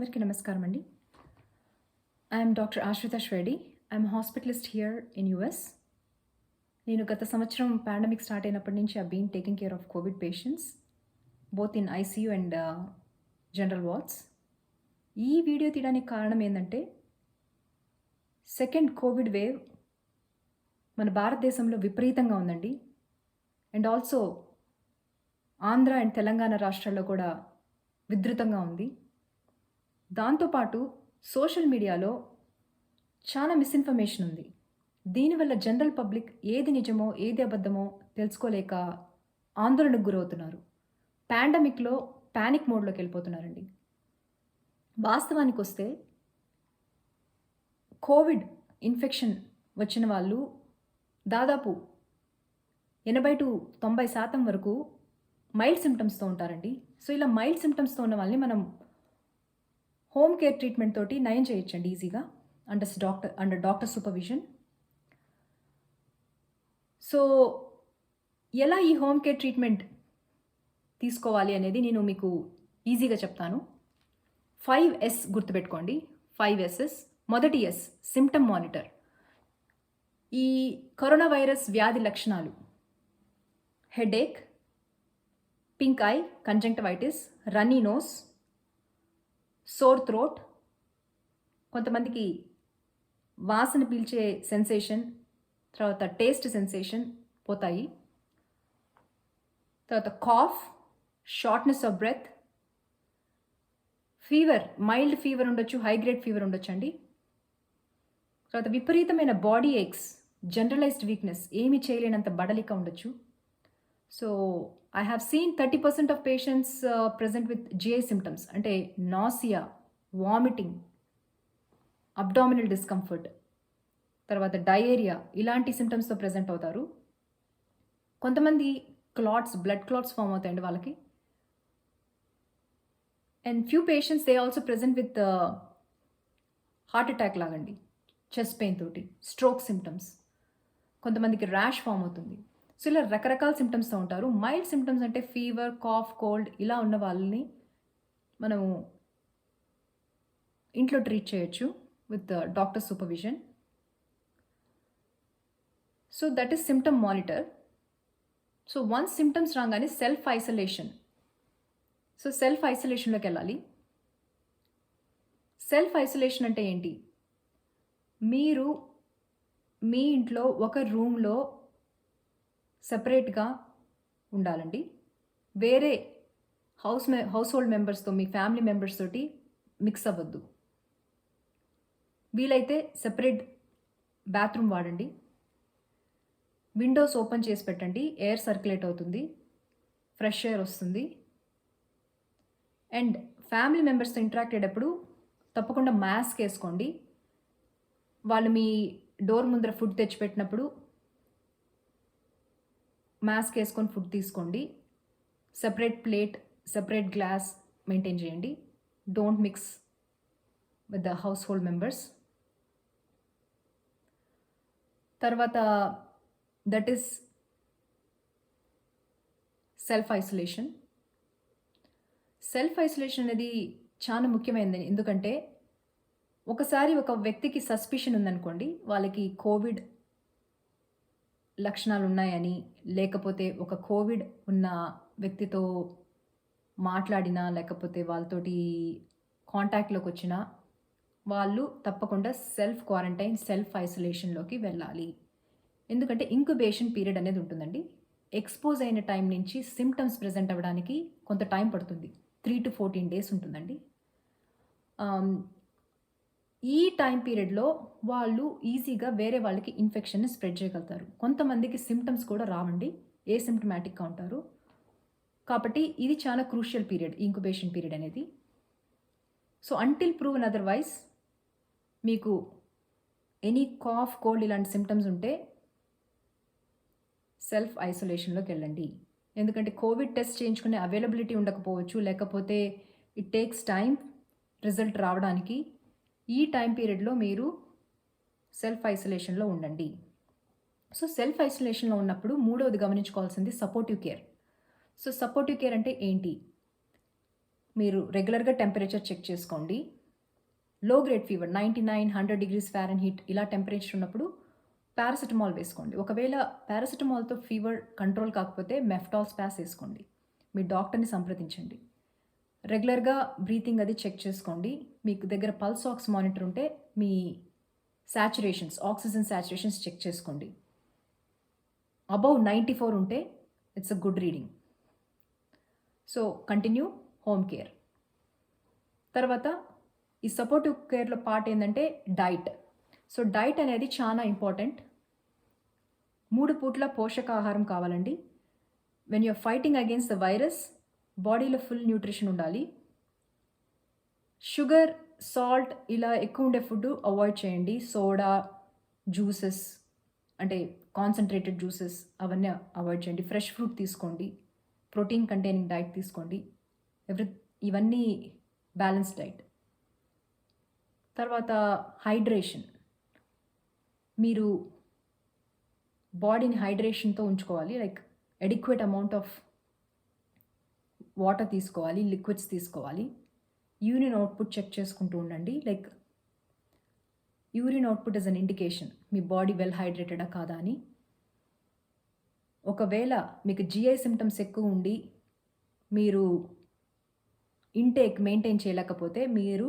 అందరికీ నమస్కారం అండి. I'm doctor Ashritha Shwedi. I'm hospitalist here in US. నేను గత సంవత్సరం పాండమిక్ స్టార్ట్ అయినప్పటి నుంచి I been taking care of COVID patients both in ICU and general wards. ఈ వీడియో తీయడానికి కారణం ఏంటంటే సెకండ్ కోవిడ్ వేవ్ మన భారతదేశంలో విపరీతంగా ఉందండి. And also Andhra and Telangana రాష్ట్రాల్లో కూడా విస్తృతంగా ఉంది. దాంతోపాటు సోషల్ మీడియాలో చాలా మిస్ఇన్ఫర్మేషన్ ఉంది. దీనివల్ల జనరల్ పబ్లిక్ ఏది నిజమో ఏది అబద్ధమో తెలుసుకోలేక ఆందోళనకు గురవుతున్నారు. పాండమిక్లో ప్యానిక్ మోడ్లోకి వెళ్ళిపోతున్నారండి. వాస్తవానికి వస్తే కోవిడ్ ఇన్ఫెక్షన్ వచ్చిన వాళ్ళు దాదాపు 80-90% వరకు మైల్డ్ సిమ్టమ్స్తో ఉంటారండి. సో ఇలా మైల్డ్ సిమ్టమ్స్తో ఉన్న వాళ్ళని మనం హోమ్ కేర్ ట్రీట్మెంట్ తోటి నయం చేయొచ్చండి ఈజీగా అండర్ డాక్టర్ సూపర్విజన్. సో ఎలా ఈ హోమ్ కేర్ ట్రీట్మెంట్ తీసుకోవాలి అనేది నేను మీకు ఈజీగా చెప్తాను. 5S గుర్తుపెట్టుకోండి. 5S's. మొదటి S సిమ్టమ్ మానిటర్. ఈ కరోనా వైరస్ వ్యాధి లక్షణాలు: headache, pink eye, conjunctivitis, runny nose, sore throat, కొంతమందికి వాసన పీల్చే సెన్సేషన్, తర్వాత టేస్ట్ సెన్సేషన్ పోతాయి. తర్వాత cough, shortness of breath, fever, mild fever ఉండొచ్చు, హై గ్రేడ్ ఫీవర్ ఉండొచ్చు అండి. తర్వాత విపరీతమైన బాడీ ఏక్స్, జనరలైజ్డ్ వీక్నెస్, ఏమీ చేయలేనంత బడలిక ఉండొచ్చు. So I have seen 30% of patients present with GI symptoms, అంటే నాసియా, వామిటింగ్, అబ్డామినల్ డిస్కంఫర్ట్, తర్వాత డయేరియా, ఇలాంటి సిమ్టమ్స్తో ప్రెజెంట్ అవుతారు. కొంతమంది బ్లడ్ క్లాట్స్ ఫామ్ అవుతాయండి వాళ్ళకి. And few patients they also present with heart attack లాగండి, చెస్ట్ పెయిన్ తోటి, స్ట్రోక్ సిమ్టమ్స్, కొంతమందికి ర్యాష్ ఫామ్ అవుతుంది. సో ఇలా రకరకాల సిమ్టమ్స్తో ఉంటారు. మైల్డ్ సిమ్టమ్స్ అంటే ఫీవర్, కాఫ్, కోల్డ్ ఇలా ఉన్న వాళ్ళని మనము ఇంట్లో ట్రీట్ చేయొచ్చు with doctor supervision. So that is symptom monitor. So once symptoms రాగానే సెల్ఫ్ ఐసోలేషన్. సో సెల్ఫ్ ఐసోలేషన్లోకి వెళ్ళాలి. సెల్ఫ్ ఐసోలేషన్ అంటే ఏంటి? మీరు మీ ఇంట్లో ఒక రూమ్లో సపరేట్గా ఉండాలండి. వేరే హౌస్ హోల్డ్ మెంబర్స్తో, మీ ఫ్యామిలీ మెంబర్స్ తోటి మిక్స్ అవ్వద్దు. వీలైతే సెపరేట్ బాత్రూమ్ వాడండి. విండోస్ ఓపెన్ చేసి పెట్టండి, ఎయిర్ సర్క్యులేట్ అవుతుంది, ఫ్రెష్ ఎయిర్ వస్తుంది. అండ్ ఫ్యామిలీ మెంబర్స్తో ఇంటరాక్ట్ అయ్యేటప్పుడు తప్పకుండా మాస్క్ వేసుకోండి. వాళ్ళు మీ డోర్ ముందర ఫుడ్ తెచ్చిపెట్టినప్పుడు మాస్క్ వేసుకొని ఫుడ్ తీసుకోండి. Separate plate, separate glass maintain చేయండి. Don't mix with the household members. తర్వాత that is self isolation. Self isolation అనేది చాలా ముఖ్యమైనది. ఎందుకంటే ఒకసారి ఒక వ్యక్తికి సస్పిషన్ ఉందనుకోండి, వాళ్ళకి కోవిడ్ లక్షణాలు ఉన్నాయని, లేకపోతే ఒక కోవిడ్ ఉన్న వ్యక్తితో మాట్లాడినా, లేకపోతే వాళ్ళతోటి కాంటాక్ట్లోకి వచ్చినా వాళ్ళు తప్పకుండా సెల్ఫ్ క్వారంటైన్, సెల్ఫ్ ఐసోలేషన్లోకి వెళ్ళాలి. ఎందుకంటే ఇంక్యుబేషన్ పీరియడ్ అనేది ఉంటుందండి. ఎక్స్పోజ్ అయిన టైం నుంచి సిమ్టమ్స్ ప్రెజెంట్ అవ్వడానికి కొంత టైం పడుతుంది. 3 to 14 days ఉంటుందండి. ఈ టైం పీరియడ్లో వాళ్ళు ఈజీగా వేరే వాళ్ళకి ఇన్ఫెక్షన్ని స్ప్రెడ్ చేయగలుగుతారు. కొంతమందికి సిమ్టమ్స్ కూడా రావండి, ఏసిమ్టమాటిక్గా ఉంటారు. కాబట్టి ఇది చాలా క్రూషియల్ పీరియడ్, ఇంక్యుబేషన్ పీరియడ్ అనేది. సో అంటిల్ ప్రూవన్ అదర్వైజ్ మీకు ఎనీ కాఫ్, కోల్డ్ ఇలాంటి సిమ్టమ్స్ ఉంటే సెల్ఫ్ ఐసోలేషన్లోకి వెళ్ళండి. ఎందుకంటే కోవిడ్ టెస్ట్ చేయించుకునే అవైలబిలిటీ ఉండకపోవచ్చు, లేకపోతే ఇట్ టేక్స్ టైం రిజల్ట్ రావడానికి. ఈ టైం పీరియడ్లో మీరు సెల్ఫ్ ఐసోలేషన్లో ఉండండి. సో సెల్ఫ్ ఐసోలేషన్లో ఉన్నప్పుడు మూడవది గమనించుకోవాల్సింది supportive care. So supportive care అంటే ఏంటి? మీరు రెగ్యులర్గా టెంపరేచర్ చెక్ చేసుకోండి. Low grade fever 99, 100 degrees Fahrenheit ఇలా టెంపరేచర్ ఉన్నప్పుడు పారాసిటమాల్ వేసుకోండి. ఒకవేళ పారాసిటమాల్తో ఫీవర్ కంట్రోల్ కాకపోతే మెఫ్టాల్ స్పాస్ వేసుకోండి. మీ డాక్టర్ని సంప్రదించండి. రెగ్యులర్గా బ్రీతింగ్ అది చెక్ చేసుకోండి. మీకు దగ్గర పల్స్ ఆక్స్ మానిటర్ ఉంటే మీ సాచురేషన్స్, ఆక్సిజన్ సాచురేషన్స్ చెక్ చేసుకోండి. అబౌవ్ 94 ఉంటే it's a good reading. So continue home care. తర్వాత ఈ సపోర్టివ్ కేర్లో పార్ట్ ఏంటంటే డైట్. సో డైట్ అనేది చాలా ఇంపార్టెంట్. 3 పూట్ల పోషకాహారం కావాలండి. When you're fighting against the virus బాడీలో ఫుల్ న్యూట్రిషన్ ఉండాలి. షుగర్, సాల్ట్ ఇలా ఎక్కువ ఉండే ఫుడ్ అవాయిడ్ చేయండి. సోడా, జ్యూసెస్ అంటే కాన్సన్ట్రేటెడ్ జ్యూసెస్ అవన్నీ అవాయిడ్ చేయండి. ఫ్రెష్ ఫ్రూట్ తీసుకోండి. ప్రోటీన్ కంటైనింగ్ డైట్ తీసుకోండి. ఇవన్నీ బ్యాలెన్స్ డైట్. తర్వాత హైడ్రేషన్. మీరు బాడీని హైడ్రేషన్తో ఉంచుకోవాలి. Like adequate amount of water తీసుకోవాలి, లిక్విడ్స్ తీసుకోవాలి. యూరిన్ అవుట్పుట్ చెక్ చేసుకుంటూ ఉండండి. Like urine output is an indication మీ బాడీ వెల్ హైడ్రేటెడా కాదా అని. ఒకవేళ మీకు జిఐ సిమ్టమ్స్ ఎక్కువ ఉండి మీరు ఇంటేక్ మెయింటైన్ చేయలేకపోతే మీరు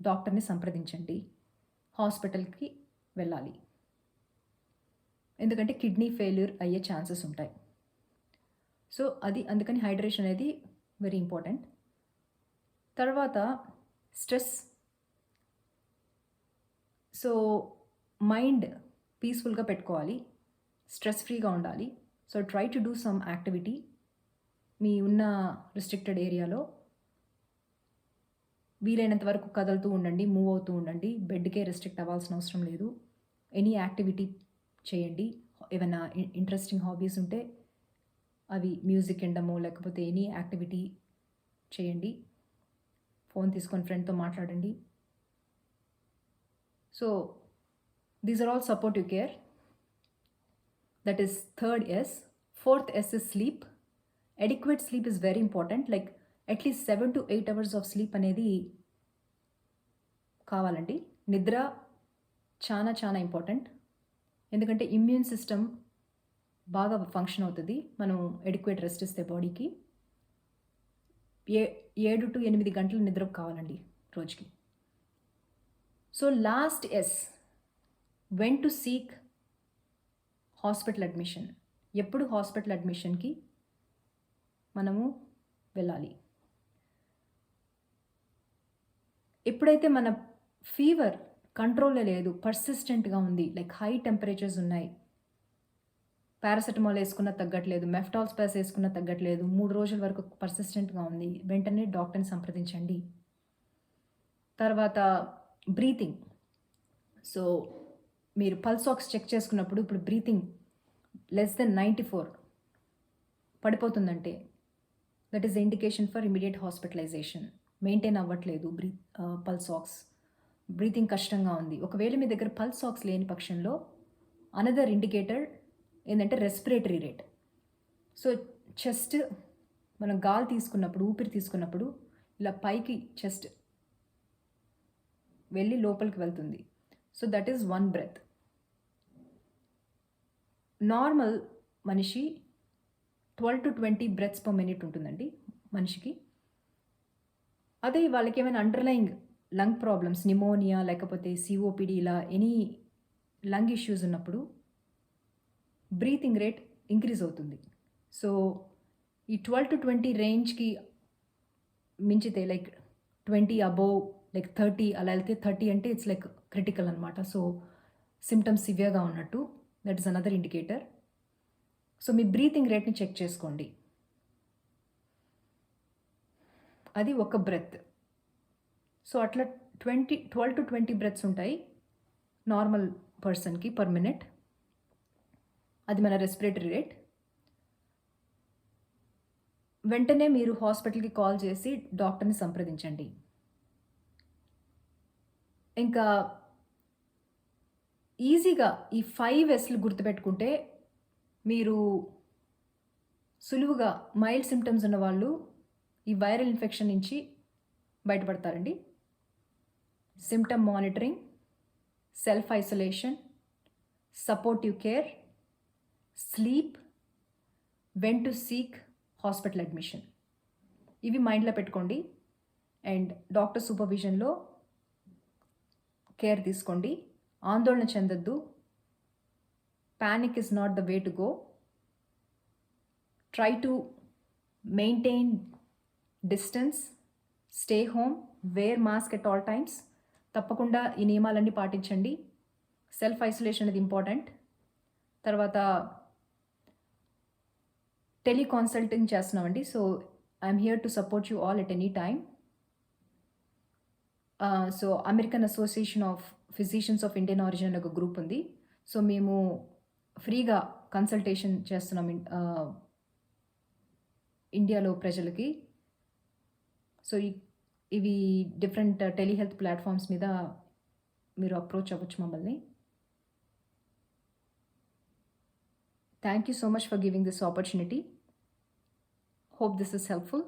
డాక్టర్ని సంప్రదించండి. హాస్పిటల్కి వెళ్ళాలి. ఎందుకంటే కిడ్నీ ఫెయిల్యూర్ అయ్యే ఛాన్సెస్ ఉంటాయి. సో అందుకని హైడ్రేషన్ అనేది వెరీ ఇంపార్టెంట్. తర్వాత స్ట్రెస్. సో మైండ్ పీస్ఫుల్గా పెట్టుకోవాలి, స్ట్రెస్ ఫ్రీగా ఉండాలి. So try to do some activity. మీ ఉన్న రిస్ట్రిక్టెడ్ ఏరియాలో వీలైనంత వరకు కదులుతూ ఉండండి, మూవ్ అవుతూ ఉండండి. బెడ్కే రెస్ట్రిక్ట్ అవ్వాల్సిన అవసరం లేదు. ఎనీ యాక్టివిటీ చేయండి. ఏమైనా ఇంట్రెస్టింగ్ హాబీస్ ఉంటే అవి మ్యూజిక్ వినడము లేకపోతే ఎనీ యాక్టివిటీ చేయండి. ఫోన్ తీసుకొని ఫ్రెండ్తో మాట్లాడండి. So these are all supportive care. That is third S. Fourth S is sleep. Adequate sleep is very important. Like at least 7 to 8 hours of sleep అనేది కావాలండి. నిద్ర చాలా చాలా ఇంపార్టెంట్. ఎందుకంటే ఇమ్యూన్ సిస్టమ్ బాగా ఫంక్షన్ అవుతుంది మనం అడిక్వేట్ రెస్ట్ ఇస్తే బాడీకి. 7 to 8 గంటల నిద్ర కావాలండి రోజుకి. So last S, when to seek hospital admission. ఎప్పుడు హాస్పిటల్ అడ్మిషన్కి మనము వెళ్ళాలి? ఎప్పుడైతే మన ఫీవర్ కంట్రోల్లో లేదు, పర్సిస్టెంట్గా ఉంది, లైక్ హై టెంపరేచర్స్ ఉన్నాయి, పారాసెటమాల్ వేసుకున్న తగ్గట్లేదు, మెఫ్టాల్ స్పాస్ వేసుకున్న తగ్గట్లేదు, 3 రోజుల వరకు పర్సిస్టెంట్గా ఉంది, వెంటనే డాక్టర్ని సంప్రదించండి. తర్వాత బ్రీతింగ్. సో మీరు పల్స్ ఆక్స్ చెక్ చేసుకున్నప్పుడు ఇప్పుడు బ్రీతింగ్ లెస్ దెన్ 94 పడిపోతుందంటే that is indication for immediate hospitalization. Maintain అవ్వట్లేదు పల్స్ ఆక్స్, బ్రీతింగ్ కష్టంగా ఉంది. ఒకవేళ మీ దగ్గర పల్స్ ఆక్స్ లేని పక్షంలో అనదర్ ఇండికేటర్ ఏంటంటే రెస్పిరేటరీ రేట్. సో చెస్ట్ మనం గాలి తీసుకున్నప్పుడు, ఊపిరి తీసుకున్నప్పుడు ఇలా పైకి చెస్ట్ వెళ్ళి లోపలికి వెళ్తుంది. So that is 1 breath. Normal మనిషి 12 to 20 breaths per minute ఉంటుందండి మనిషికి. అదే వాళ్ళకి ఏమైనా అండర్లయింగ్ లంగ్ ప్రాబ్లమ్స్, నిమోనియా లేకపోతే సిఓపిడి ఇలా ఎనీ లంగ్ ఇష్యూస్ ఉన్నప్పుడు బ్రీతింగ్ రేట్ ఇంక్రీజ్ అవుతుంది. సో ఈ 12 to 20 రేంజ్కి మించితే లైక్ 20 అబోవ్ లైక్ 30 అలా వెళ్తే 30 అంటే ఇట్స్ లైక్ క్రిటికల్ అనమాట. సో సిమ్టమ్స్ సివియర్గా ఉన్నట్టు. That is another indicator. So మీ బ్రీతింగ్ రేట్ని చెక్ చేసుకోండి. అది ఒక బ్రెత్. సో అట్లా 12 to 20 బ్రెత్స్ ఉంటాయి నార్మల్ పర్సన్కి పర్ మినిట్. అది మన రెస్పిరేటరీ రేట్. వెంటనే మీరు హాస్పిటల్కి కాల్ చేసి డాక్టర్ని సంప్రదించండి. ఇంకా ఈజీగా ఈ 5 Sలు గుర్తుపెట్టుకుంటే మీరు సులువుగా మైల్డ్ సిమ్టమ్స్ ఉన్న వాళ్ళు ఈ వైరల్ ఇన్ఫెక్షన్ నుంచి బయటపడతారండి. Symptom monitoring, self isolation, supportive care, sleep, when to seek hospital admission. ఇవి మైండ్లో పెట్టుకోండి. అండ్ డాక్టర్ సూపర్విజన్లో కేర్ తీసుకోండి. ఆందోళన చెందొద్దు. Panic is not the way to go. Try to maintain distance, stay home, wear mask at all times. తప్పకుండా ఈ నియమాలన్నీ పాటించండి. సెల్ఫ్ ఐసోలేషన్ అనేది ఇంపార్టెంట్. తర్వాత టెలికాన్సల్టింగ్ చేస్తున్నామండి. So I'm here to support you all at any time. So American association of physicians of Indian origin అనే ఒక group ఉంది. సో మేము ఫ్రీగా కన్సల్టేషన్ చేస్తున్నాం ఇండియాలో ప్రజలకి. సో ఇవి డిఫరెంట్ టెలిహెల్త్ ప్లాట్ఫామ్స్ మీద మీరు అప్రోచ్ అవ్వచ్చు మమ్మల్ని. Thank you so much for giving this opportunity. Hope this is helpful.